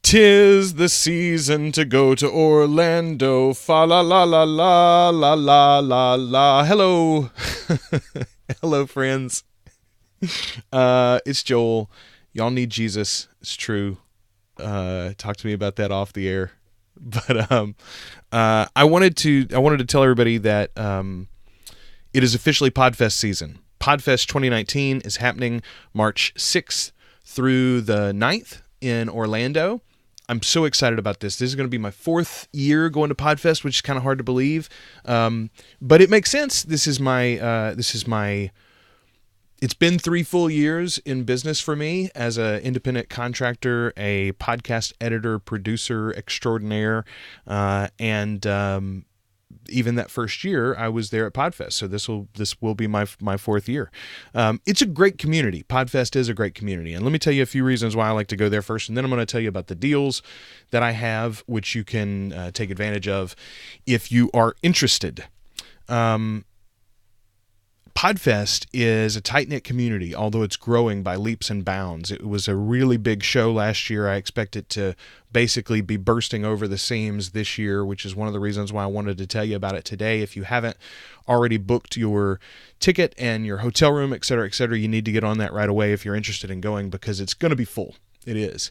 'Tis the season to go to Orlando. Fa la la la la la la la la. Hello. Hello, friends. It's Joel. Y'all need Jesus. It's true. Talk to me about that off the air. But I wanted to tell everybody that it is officially Podfest season. Podfest 2019 is happening March 6th through the 9th in Orlando. I'm so excited about this. This is going to be my 4th year going to Podfest, which is kind of hard to believe, but it makes sense. This is my. It's been 3 full years in business for me as an independent contractor, a podcast editor, producer extraordinaire, and even that first year I was there at Podfest. So this will be my 4th year. It's a great community. Podfest is a great community. And let me tell you a few reasons why I like to go there first. And then I'm going to tell you about the deals that I have, which you can take advantage of if you are interested. Podfest is a tight-knit community, although it's growing by leaps and bounds. It was a really big show last year. I expect it to basically be bursting over the seams this year, which is one of the reasons why I wanted to tell you about it today. If you haven't already booked your ticket and your hotel room, et cetera, you need to get on that right away if you're interested in going, because it's going to be full. It is.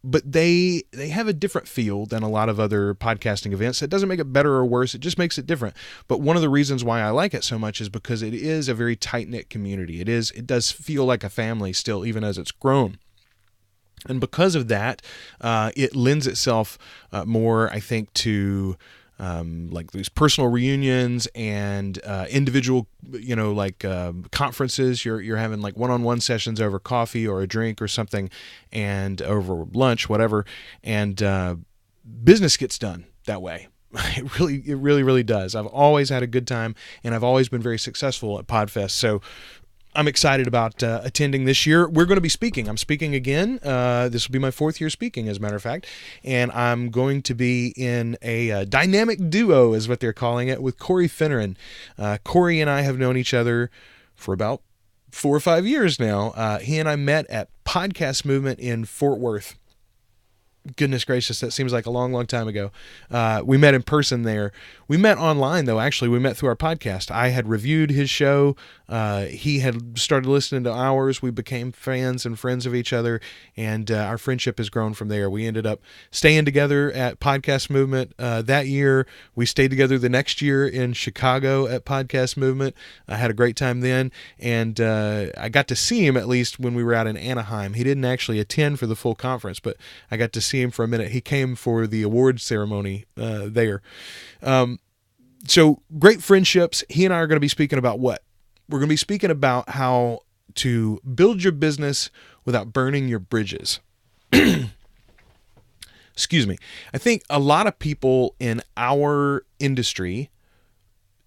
But they have a different feel than a lot of other podcasting events. It doesn't make it better or worse. It just makes it different. But one of the reasons why I like it so much is because it is a very tight-knit community. It does feel like a family still, even as it's grown. And because of that, it lends itself more, I think, to like these personal reunions and individual, conferences. You're having like one-on-one sessions over coffee or a drink or something, and over lunch, whatever. And business gets done that way. It really does. I've always had a good time, and I've always been very successful at Podfest. So I'm excited about attending this year. We're going to be speaking. I'm speaking again. This will be my 4th year speaking, as a matter of fact. And I'm going to be in a dynamic duo, is what they're calling it, with Cory Finneran. Cory and I have known each other for about 4 or 5 years now. He and I met at Podcast Movement in Fort Worth. Goodness gracious, that seems like a long time ago. We met in person there. We met online, though. Actually, we met through our podcast. I had reviewed his show. He had started listening to ours. We became fans and friends of each other, and our friendship has grown from there. We ended up staying together at Podcast Movement that year. We stayed together the next year in Chicago at Podcast Movement. I had a great time then, and I got to see him, at least when we were out in Anaheim. He didn't actually attend for the full conference, but I got to see him for a minute. He came for the awards ceremony there. So great friendships. He and I are going to be speaking about what? We're going to be speaking about how to build your business without burning your bridges. Excuse me. I think a lot of people in our industry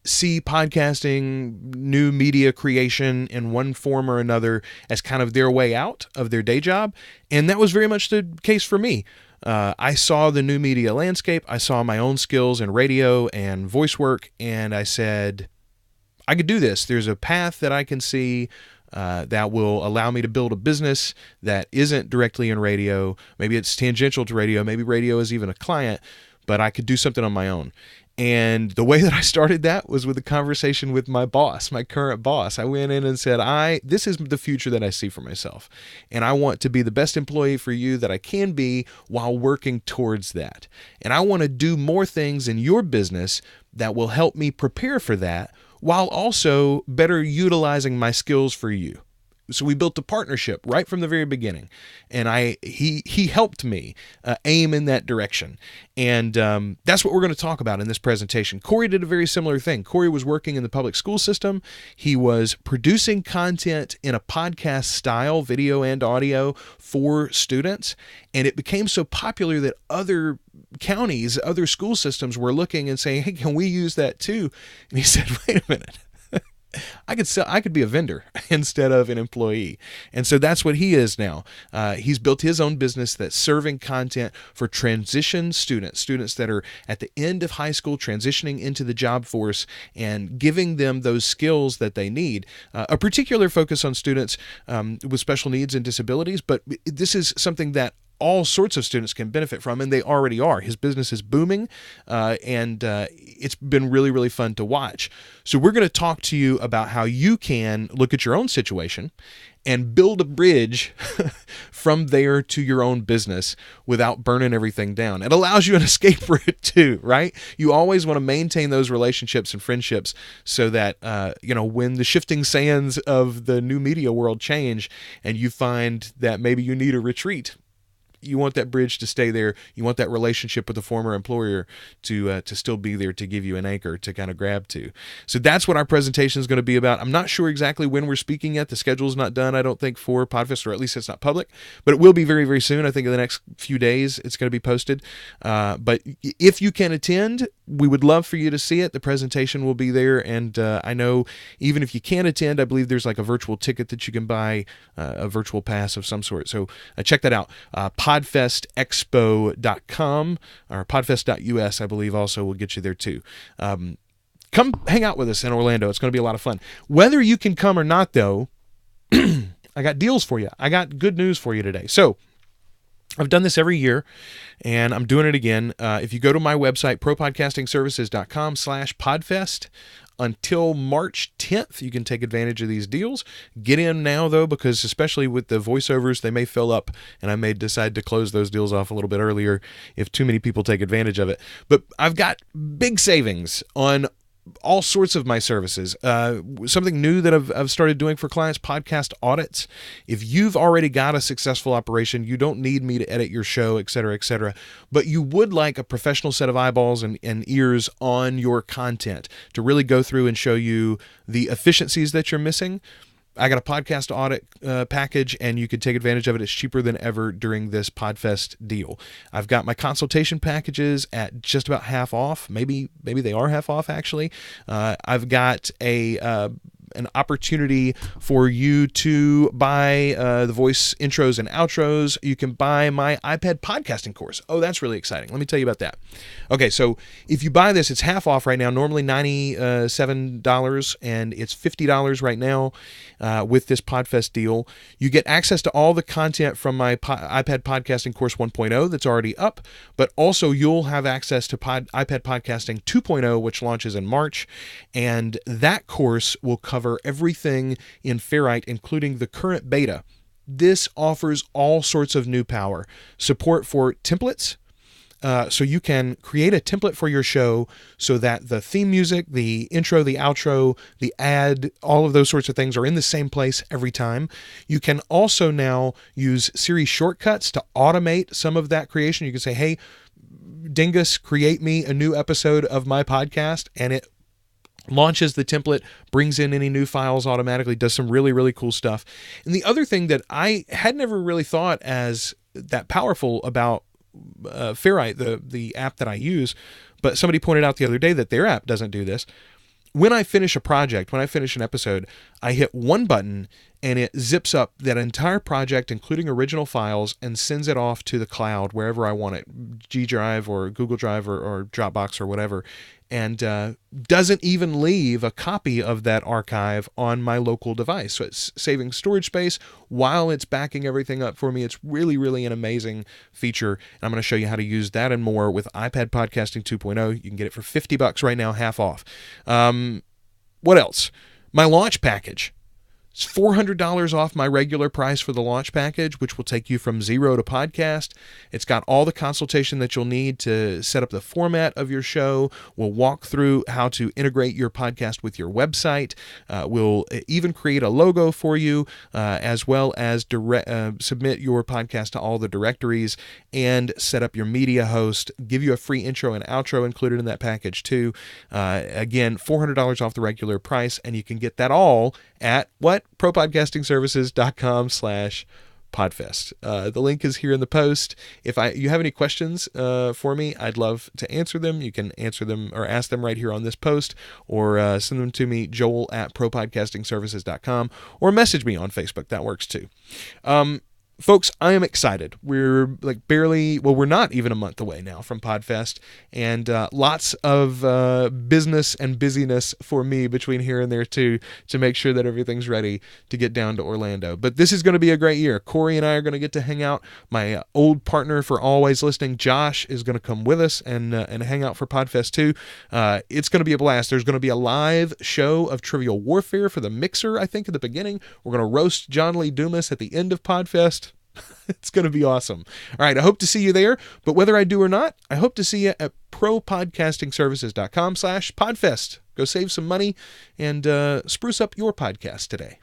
see podcasting, new media creation in one form or another as kind of their way out of their day job. And that was very much the case for me. I saw the new media landscape. I saw my own skills in radio and voice work, and I said, I could do this. There's a path that I can see that will allow me to build a business that isn't directly in radio. Maybe it's tangential to radio. Maybe radio is even a client, but I could do something on my own. And the way that I started that was with a conversation with my boss, my current boss. I went in and said, this is the future that I see for myself. And I want to be the best employee for you that I can be while working towards that. And I want to do more things in your business that will help me prepare for that, while also better utilizing my skills for you. So we built a partnership right from the very beginning, and he helped me aim in that direction. And that's what we're going to talk about in this presentation. Cory did a very similar thing. Cory was working in the public school system. He was producing content in a podcast style, video and audio, for students, and it became so popular that other counties, other school systems were looking and saying, hey, can we use that too? And he said, wait a minute. I could be a vendor instead of an employee. And so that's what he is now. He's built his own business that's serving content for transition students that are at the end of high school, transitioning into the job force, and giving them those skills that they need. A particular focus on students with special needs and disabilities, but this is something that all sorts of students can benefit from, and they already are. His business is booming, and it's been really, really fun to watch. So we're going to talk to you about how you can look at your own situation and build a bridge from there to your own business without burning everything down. It allows you an escape route too, right? You always want to maintain those relationships and friendships so that, when the shifting sands of the new media world change and you find that maybe you need a retreat, you want that bridge to stay there. You want that relationship with the former employer to still be there to give you an anchor to kind of grab to. So that's what our presentation is going to be about. I'm not sure exactly when we're speaking yet. The schedule is not done, I don't think, for Podfest, or at least it's not public, but it will be very, very soon. I think in the next few days it's going to be posted. But if you can attend, we would love for you to see it. The presentation will be there, and I know even if you can't attend, I believe there's like a virtual ticket that you can buy, a virtual pass of some sort. So check that out. Podfestexpo.com or podfest.us, I believe, also will get you there too. Come hang out with us in Orlando. It's going to be a lot of fun. Whether you can come or not, though, I got deals for you. I got good news for you today. So I've done this every year, and I'm doing it again. If you go to my website, propodcastingservices.com/podfest, until March 10th, you can take advantage of these deals. Get in now, though, because especially with the voiceovers, they may fill up, and I may decide to close those deals off a little bit earlier if too many people take advantage of it. But I've got big savings on all sorts of my services. Something new that I've started doing for clients, podcast audits. If you've already got a successful operation, you don't need me to edit your show, et cetera, but you would like a professional set of eyeballs and ears on your content to really go through and show you the efficiencies that you're missing. I got a podcast audit package, and you can take advantage of it. It's cheaper than ever during this Podfest deal. I've got my consultation packages at just about half off. Maybe they are half off, actually. I've got an opportunity for you to buy the voice intros and outros. You can buy my iPad podcasting course. Oh, that's really exciting. Let me tell you about that. Okay, so if you buy this, it's half off right now, normally $97, and it's $50 right now with this Podfest deal. You get access to all the content from my iPad podcasting course 1.0 that's already up, but also you'll have access to iPad podcasting 2.0, which launches in March, and that course will cover everything in Ferrite, including the current beta. This offers all sorts of new power. Support for templates, so you can create a template for your show so that the theme music, the intro, the outro, the ad, all of those sorts of things are in the same place every time. You can also now use Siri shortcuts to automate some of that creation. You can say, hey, Dingus, create me a new episode of my podcast, and it launches the template, brings in any new files automatically, does some really, really cool stuff. And the other thing that I had never really thought as that powerful about Ferrite, the app that I use, but somebody pointed out the other day that their app doesn't do this. When I finish a project, when I finish an episode, I hit one button and it zips up that entire project, including original files, and sends it off to the cloud wherever I want it, G Drive or Google Drive or Dropbox or whatever, and doesn't even leave a copy of that archive on my local device. So it's saving storage space while it's backing everything up for me. It's really, really an amazing feature. And I'm going to show you how to use that and more with iPad Podcasting 2.0. You can get it for $50 right now, half off. What else? My launch package. It's $400 off my regular price for the launch package, which will take you from zero to podcast. It's got all the consultation that you'll need to set up the format of your show. We'll walk through how to integrate your podcast with your website. We'll even create a logo for you, as well as submit your podcast to all the directories and set up your media host, give you a free intro and outro included in that package too. Again, $400 off the regular price, and you can get that all at what? propodcastingservices.com/Podfest. Podfest. The link is here in the post. If you have any questions for me, I'd love to answer them. You can answer them or ask them right here on this post, or send them to me, joel@propodcastingservices.com, or message me on Facebook. That works too. Folks, I am excited. We're we're not even a month away now from Podfest, and lots of business and busyness for me between here and there too, to make sure that everything's ready to get down to Orlando. But this is going to be a great year. Cory and I are going to get to hang out. My old partner for always listening, Josh, is going to come with us and hang out for Podfest too. It's going to be a blast. There's going to be a live show of Trivial Warfare for the Mixer, I think, at the beginning. We're going to roast John Lee Dumas at the end of Podfest. It's going to be awesome. All right, I hope to see you there, but whether I do or not, I hope to see you at propodcastingservices.com/podfest. Go save some money and spruce up your podcast today.